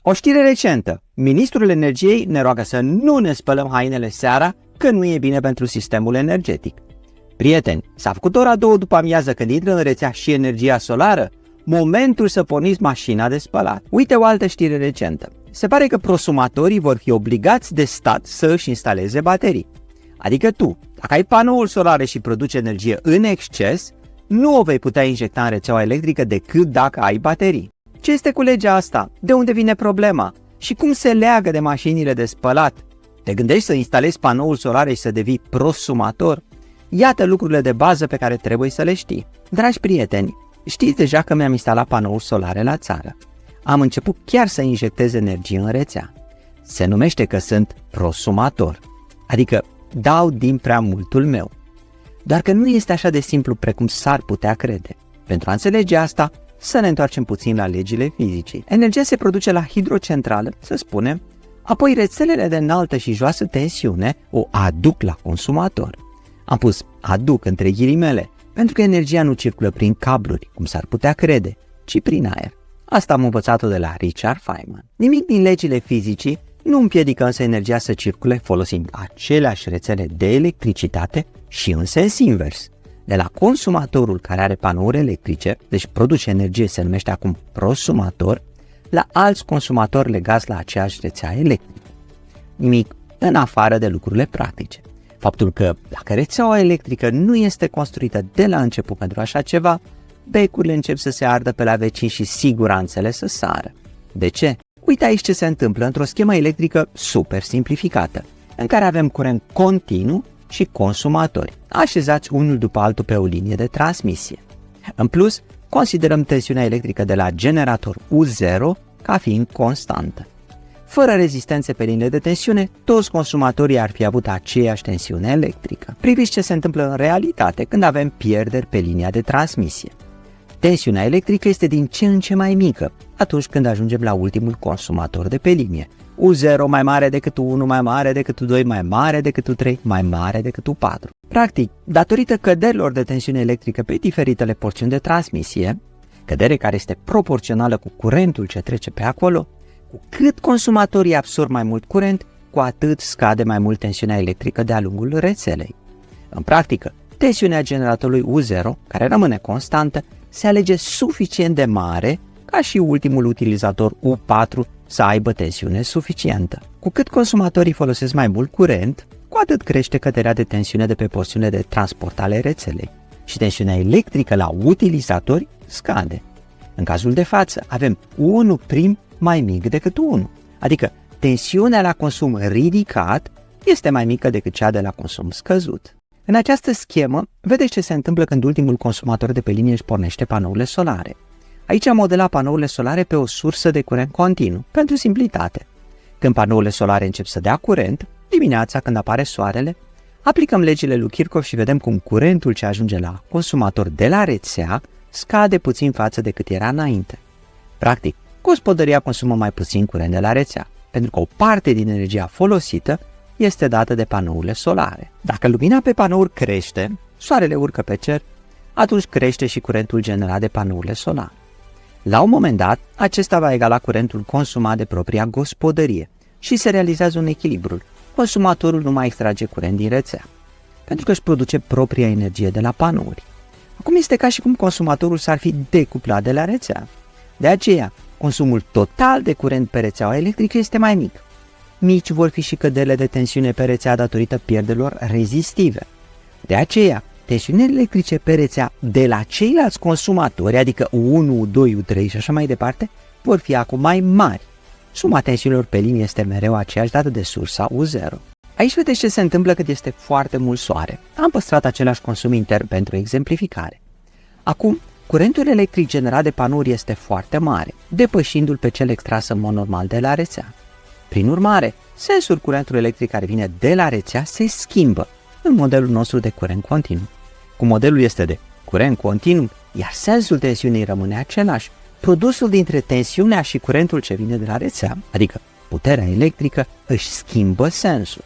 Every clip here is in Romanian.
O știre recentă. Ministrul Energiei ne roagă să nu ne spălăm hainele seara, că nu e bine pentru sistemul energetic. Prieteni, s-a făcut ora 2 după amiază când intră în rețea și energia solară? Momentul să porniți mașina de spălat. Uite o altă știre recentă. Se pare că prosumatorii vor fi obligați de stat să își instaleze baterii. Adică tu, dacă ai panoul solar și produci energie în exces, nu o vei putea injecta în rețeaua electrică decât dacă ai baterii. Ce este cu legea asta? De unde vine problema? Și cum se leagă de mașinile de spălat? Te gândești să instalezi panoul solar și să devii prosumator? Iată lucrurile de bază pe care trebuie să le știi. Dragi prieteni, știți deja că mi-am instalat panouri solare la țară. Am început chiar să injectez energie în rețea. Se numește că sunt prosumator, adică dau din prea multul meu. Doar că nu este așa de simplu precum s-ar putea crede. Pentru a înțelege asta, să ne întoarcem puțin la legile fizicii. Energia se produce la hidrocentrală, să spunem, apoi rețelele de înaltă și joasă tensiune o aduc la consumator. Am pus aduc între ghilimele, pentru că energia nu circulă prin cabluri, cum s-ar putea crede, ci prin aer. Asta am învățat-o de la Richard Feynman. Nimic din legile fizicii nu împiedică însă energia să circule folosind aceleași rețele de electricitate și în sens invers. De la consumatorul care are panouri electrice, deci produce energie, se numește acum prosumator, la alți consumatori legați la aceeași rețea electrică. Nimic în afară de lucrurile practice. Faptul că dacă rețeaua electrică nu este construită de la început pentru așa ceva, becurile încep să se ardă pe la vecini și siguranțele să sară. De ce? Uite aici ce se întâmplă într-o schemă electrică super simplificată, în care avem curent continuu și consumatori, așezați unul după altul pe o linie de transmisie. În plus, considerăm tensiunea electrică de la generator U0 ca fiind constantă. Fără rezistențe pe linie de tensiune, toți consumatorii ar fi avut aceeași tensiune electrică. Priviți ce se întâmplă în realitate când avem pierderi pe linia de transmisie. Tensiunea electrică este din ce în ce mai mică atunci când ajungem la ultimul consumator de pe linie. U0 mai mare decât U1, mai mare decât U2, mai mare decât U3, mai mare decât U4. Practic, datorită căderilor de tensiune electrică pe diferitele porțiuni de transmisie, cădere care este proporțională cu curentul ce trece pe acolo, cu cât consumatorii absorb mai mult curent, cu atât scade mai mult tensiunea electrică de-a lungul rețelei. În practică, tensiunea generatorului U0, care rămâne constantă, se alege suficient de mare ca și ultimul utilizator U4 să aibă tensiune suficientă. Cu cât consumatorii folosesc mai mult curent, cu atât crește căderea de tensiune de pe porțiunile de transport ale rețelei și tensiunea electrică la utilizatori scade. În cazul de față avem U1' mai mic decât U1, adică tensiunea la consum ridicat este mai mică decât cea de la consum scăzut. În această schemă, vedeți ce se întâmplă când ultimul consumator de pe linie își pornește panourile solare. Aici am modelat panourile solare pe o sursă de curent continuu, pentru simplitate. Când panourile solare încep să dea curent, dimineața când apare soarele, aplicăm legile lui Kirchhoff și vedem cum curentul ce ajunge la consumator de la rețea scade puțin față de cât era înainte. Practic, gospodăria consumă mai puțin curent de la rețea, pentru că o parte din energia folosită este dată de panourile solare. Dacă lumina pe panouri crește, soarele urcă pe cer, atunci crește și curentul generat de panourile solare. La un moment dat, acesta va egala curentul consumat de propria gospodărie și se realizează un echilibru. Consumatorul nu mai extrage curent din rețea, pentru că își produce propria energie de la panouri. Acum este ca și cum consumatorul s-ar fi decuplat de la rețea. De aceea, consumul total de curent pe rețeaua electrică este mai mic. Mici vor fi și căderile de tensiune pe rețea datorită pierderilor rezistive. De aceea, tensiunile electrice pe rețea de la ceilalți consumatori, adică U1, U2, U3 și așa mai departe, vor fi acum mai mari. Suma tensiunilor pe linie este mereu aceeași dată de sursa U0. Aici vedeți ce se întâmplă când este foarte mult soare. Am păstrat același consum intern pentru exemplificare. Acum, curentul electric generat de panouri este foarte mare, depășindu-l pe cel extras în mod normal de la rețea. Prin urmare, sensul curentului electric care vine de la rețea se schimbă în modelul nostru de curent continuu. Cum modelul este de curent continuu, iar sensul tensiunii rămâne același, produsul dintre tensiunea și curentul ce vine de la rețea, adică puterea electrică, își schimbă sensul.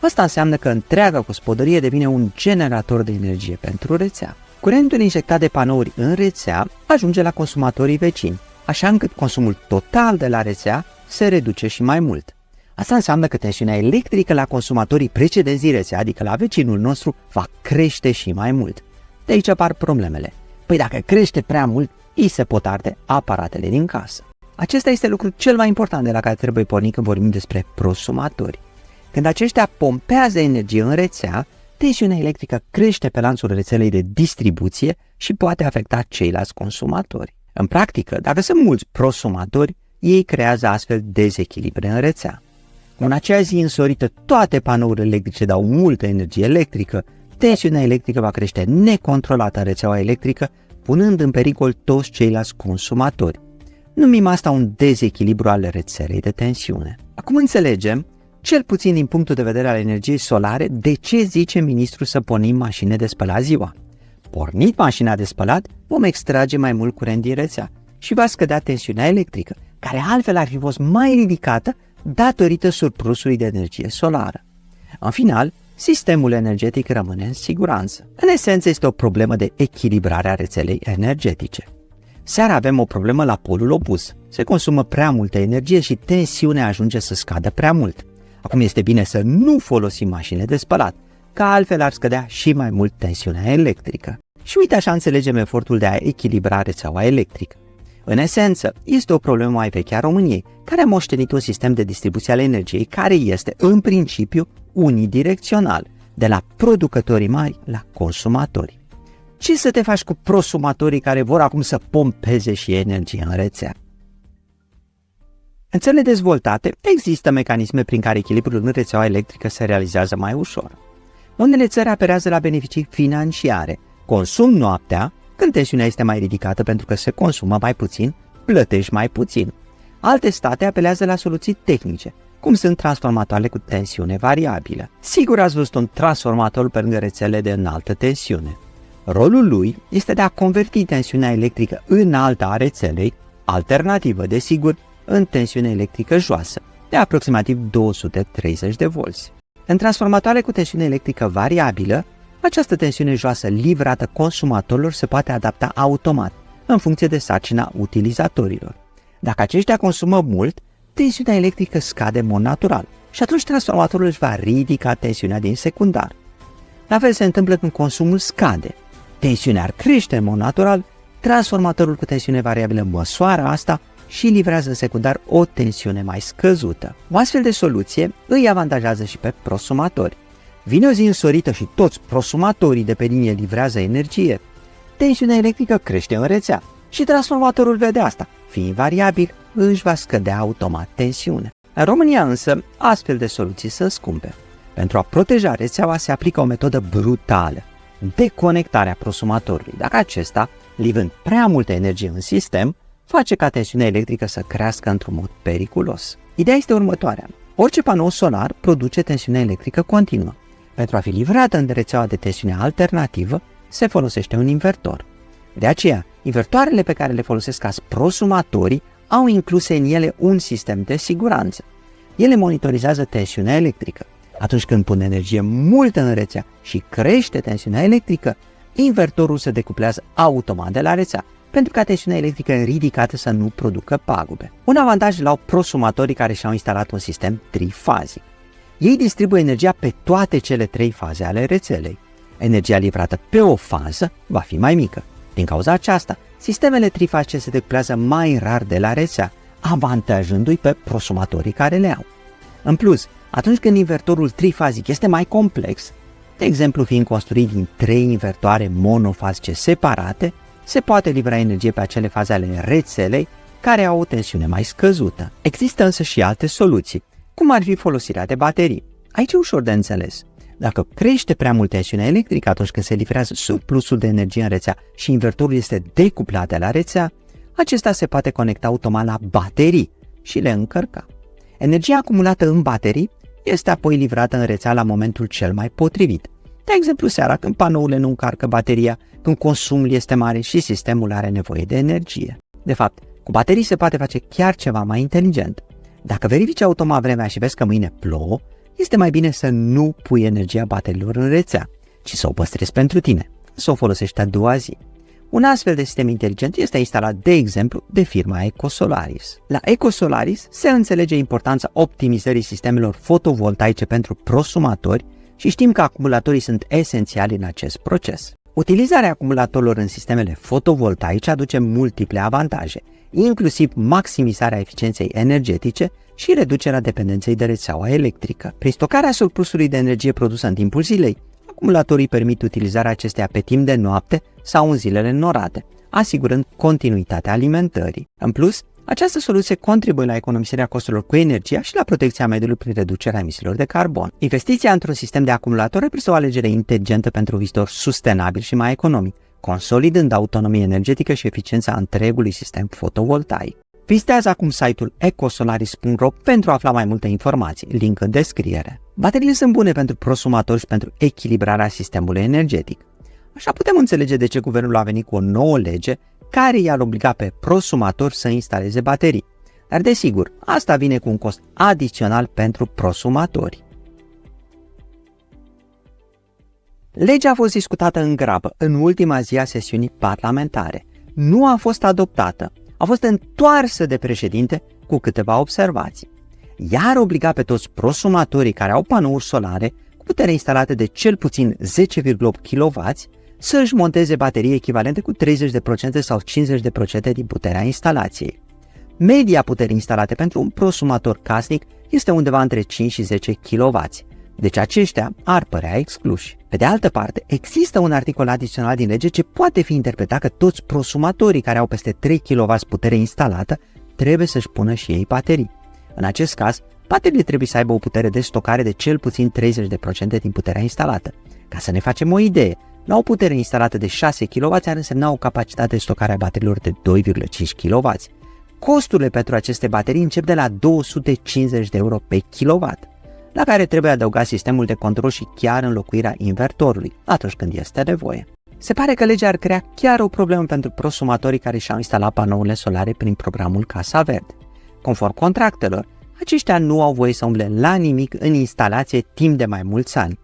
Asta înseamnă că întreaga gospodărie devine un generator de energie pentru rețea. Curentul injectat de panouri în rețea ajunge la consumatorii vecini, așa încât consumul total de la rețea se reduce și mai mult. Asta înseamnă că tensiunea electrică la consumatorii precedenți din rețea, adică la vecinul nostru, va crește și mai mult. De aici apar problemele. Păi dacă crește prea mult, îi se pot arde aparatele din casă. Acesta este lucrul cel mai important de la care trebuie porni când vorbim despre prosumatori. Când aceștia pompează energie în rețea, tensiunea electrică crește pe lanțul rețelei de distribuție și poate afecta ceilalți consumatori. În practică, dacă sunt mulți prosumatori, ei creează astfel dezechilibre în rețea. În acea zi însorită, toate panourile electrice dau multă energie electrică, tensiunea electrică va crește necontrolată în rețeaua electrică, punând în pericol toți ceilalți consumatori. Numim asta un dezechilibru al rețelei de tensiune. Acum înțelegem, cel puțin din punctul de vedere al energiei solare, de ce zice ministrul să pornim mașinile de spălat ziua. Pornit mașina de spălat, vom extrage mai mult curent din rețea și va scădea tensiunea electrică, care altfel ar fi fost mai ridicată datorită surplusului de energie solară. În final, sistemul energetic rămâne în siguranță. În esență, este o problemă de echilibrare a rețelei energetice. Seara avem o problemă la polul opus. Se consumă prea multă energie și tensiunea ajunge să scadă prea mult. Acum este bine să nu folosim mașinile de spălat, că altfel ar scădea și mai mult tensiunea electrică. Și uite așa înțelegem efortul de a echilibra rețeaua electrică. În esență, este o problemă mai veche a României, care a moștenit un sistem de distribuție al energiei care este, în principiu, unidirecțional, de la producătorii mari la consumatori. Ce să te faci cu prosumatorii care vor acum să pompeze și energie în rețea? În țările dezvoltate există mecanisme prin care echilibrul în rețeaua electrică se realizează mai ușor. Unele țări apelează la beneficii financiare, consum noaptea, când tensiunea este mai ridicată pentru că se consumă mai puțin, plătești mai puțin. Alte state apelează la soluții tehnice, cum sunt transformatoarele cu tensiune variabilă. Sigur ați văzut un transformator pe lângă rețele de înaltă tensiune. Rolul lui este de a converti tensiunea electrică înaltă a rețelei, alternativă, desigur, în tensiune electrică joasă, de aproximativ 230 de volți. În transformatoare cu tensiune electrică variabilă, această tensiune joasă livrată consumatorilor se poate adapta automat, în funcție de sarcina utilizatorilor. Dacă aceștia consumă mult, tensiunea electrică scade în mod natural și atunci transformatorul își va ridica tensiunea din secundar. La fel se întâmplă când consumul scade. Tensiunea ar crește în mod natural, transformatorul cu tensiune variabilă măsoară asta și livrează în secundar o tensiune mai scăzută. O astfel de soluție îi avantajează și pe prosumatori. Vine o zi însorită și toți prosumatorii de pe linie livrează energie. Tensiunea electrică crește în rețea și transformatorul vede asta. Fiind variabil, își va scădea automat tensiunea. În România însă, astfel de soluții sunt scumpe. Pentru a proteja rețeaua se aplică o metodă brutală: deconectarea prosumatorului, dacă acesta, livrând prea multă energie în sistem, face ca tensiunea electrică să crească într-un mod periculos. Ideea este următoarea: orice panou solar produce tensiune electrică continuă. Pentru a fi livrată în rețeaua de tensiune alternativă, se folosește un invertor. De aceea, invertoarele pe care le folosesc ca prosumatorii au incluse în ele un sistem de siguranță. Ele monitorizează tensiunea electrică. Atunci când pun energie multă în rețea și crește tensiunea electrică, invertorul se decuplează automat de la rețea, pentru ca tensiunea electrică ridicată să nu producă pagube. Un avantaj l-au prosumatorii care și-au instalat un sistem trifazic. Ei distribuie energia pe toate cele trei faze ale rețelei. Energia livrată pe o fază va fi mai mică. Din cauza aceasta, sistemele trifazice se decuplează mai rar de la rețea, avantajându-i pe prosumatorii care le au. În plus, atunci când invertorul trifazic este mai complex, de exemplu fiind construit din 3 invertoare monofazice separate, se poate livra energie pe acele faze ale rețelei care au o tensiune mai scăzută. Există însă și alte soluții, cum ar fi folosirea de baterii. Aici e ușor de înțeles. Dacă crește prea mult tensiunea electrică atunci când se livrează surplusul de energie în rețea și invertorul este decuplat de la rețea, acesta se poate conecta automat la baterii și le încărca. Energia acumulată în baterii este apoi livrată în rețea la momentul cel mai potrivit. De exemplu, seara când panourile nu încarcă bateria, când consumul este mare și sistemul are nevoie de energie. De fapt, cu baterii se poate face chiar ceva mai inteligent. Dacă verifici automat vremea și vezi că mâine plouă, este mai bine să nu pui energia bateriilor în rețea, ci să o păstrezi pentru tine, să o folosești a doua zi. Un astfel de sistem inteligent este instalat, de exemplu, de firma Ecosolaris. La Ecosolaris se înțelege importanța optimizării sistemelor fotovoltaice pentru prosumatori și știm că acumulatorii sunt esențiali în acest proces. Utilizarea acumulatorilor în sistemele fotovoltaice aduce multiple avantaje, inclusiv maximizarea eficienței energetice și reducerea dependenței de rețeaua electrică. Prin stocarea surplusului de energie produsă în timpul zilei, acumulatorii permit utilizarea acesteia pe timp de noapte sau în zilele norate, asigurând continuitatea alimentării. În plus, această soluție contribuie la economisirea costurilor cu energia și la protecția mediului prin reducerea emisiilor de carbon. Investiția într-un sistem de acumulator reprezintă o alegere inteligentă pentru un viitor sustenabil și mai economic, consolidând autonomia energetică și eficiența întregului sistem fotovoltaic. Vizitează acum site-ul ecosolaris.ro pentru a afla mai multe informații, link în descriere. Bateriile sunt bune pentru prosumatori și pentru echilibrarea sistemului energetic. Așa putem înțelege de ce guvernul a venit cu o nouă lege care i-ar obliga pe prosumatori să instaleze baterii. Dar desigur, asta vine cu un cost adițional pentru prosumatori. Legea a fost discutată în grabă în ultima zi a sesiunii parlamentare. Nu a fost adoptată. A fost întoarsă de președinte cu câteva observații. Ea ar obliga pe toți prosumatorii care au panouri solare cu putere instalată de cel puțin 10,8 kW să își monteze baterii echivalente cu 30% sau 50% din puterea instalației. Media puterii instalate pentru un prosumator casnic este undeva între 5 și 10 kW, deci aceștia ar părea excluși. Pe de altă parte, există un articol adițional din lege ce poate fi interpretat că toți prosumatorii care au peste 3 kW putere instalată trebuie să-și pună și ei baterii. În acest caz, bateriile trebuie să aibă o putere de stocare de cel puțin 30% din puterea instalată. Ca să ne facem o idee, la o putere instalată de 6 kW ar însemna o capacitate de stocare a bateriilor de 2,5 kW. Costurile pentru aceste baterii încep de la 250 de euro pe kW, la care trebuie adăugat sistemul de control și chiar înlocuirea invertorului, atunci când este nevoie. Se pare că legea ar crea chiar o problemă pentru prosumatorii care și-au instalat panourile solare prin programul Casa Verde. Conform contractelor, aceștia nu au voie să umble la nimic în instalație timp de mai mulți ani.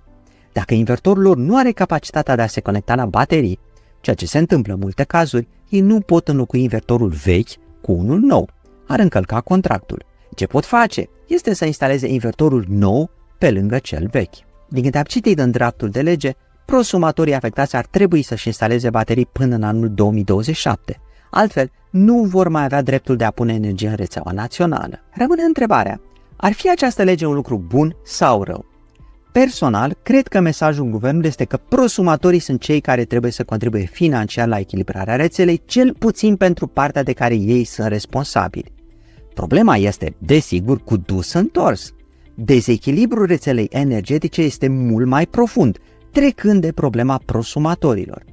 Dacă invertorul lor nu are capacitatea de a se conecta la baterii, ceea ce se întâmplă în multe cazuri, ei nu pot înlocui invertorul vechi cu unul nou. Ar încălca contractul. Ce pot face este să instaleze invertorul nou pe lângă cel vechi. Din câte am citit în draftul de lege, prosumatorii afectați ar trebui să-și instaleze baterii până în anul 2027. Altfel, nu vor mai avea dreptul de a pune energie în rețeaua națională. Rămâne întrebarea, ar fi această lege un lucru bun sau rău? Personal, cred că mesajul guvernului este că prosumatorii sunt cei care trebuie să contribuie financiar la echilibrarea rețelei, cel puțin pentru partea de care ei sunt responsabili. Problema este, desigur, cu dus întors. Dezechilibrul rețelei energetice este mult mai profund, trecând de problema prosumatorilor.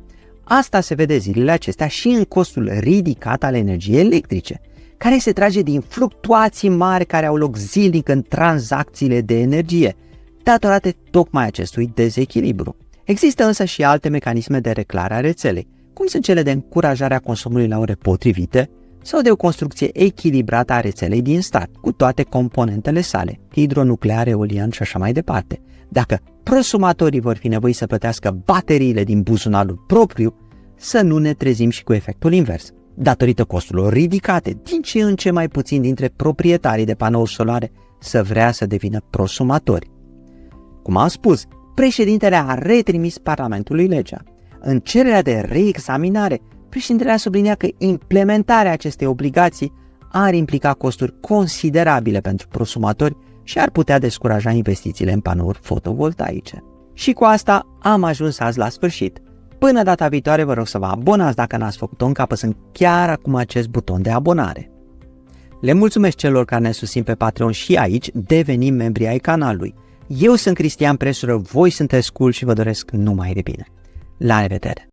Asta se vede zilele acestea și în costul ridicat al energiei electrice, care se trage din fluctuații mari care au loc zilnic în tranzacțiile de energie, datorate tocmai acestui dezechilibru. Există însă și alte mecanisme de reglare a rețelei, cum sunt cele de încurajare a consumului la ore potrivite sau de o construcție echilibrată a rețelei din stat, cu toate componentele sale, hidronuclear, eolian și așa mai departe. Dacă prosumatorii vor fi nevoiți să plătească bateriile din buzunarul propriu, să nu ne trezim și cu efectul invers. Datorită costurilor ridicate, din ce în ce mai puțin dintre proprietarii de panouri solare să vrea să devină prosumatori. Cum am spus, președintele a retrimis Parlamentului legea. În cererea de reexaminare, președintele a subliniat că implementarea acestei obligații ar implica costuri considerabile pentru prosumatori și ar putea descuraja investițiile în panouri fotovoltaice. Și cu asta am ajuns azi la sfârșit. Până data viitoare vă rog să vă abonați dacă n-ați făcut-o încă apăsând chiar acum acest buton de abonare. Le mulțumesc celor care ne susțin pe Patreon și aici devenim membri ai canalului. Eu sunt Cristian Presură, voi sunteți cool și vă doresc numai de bine. La revedere!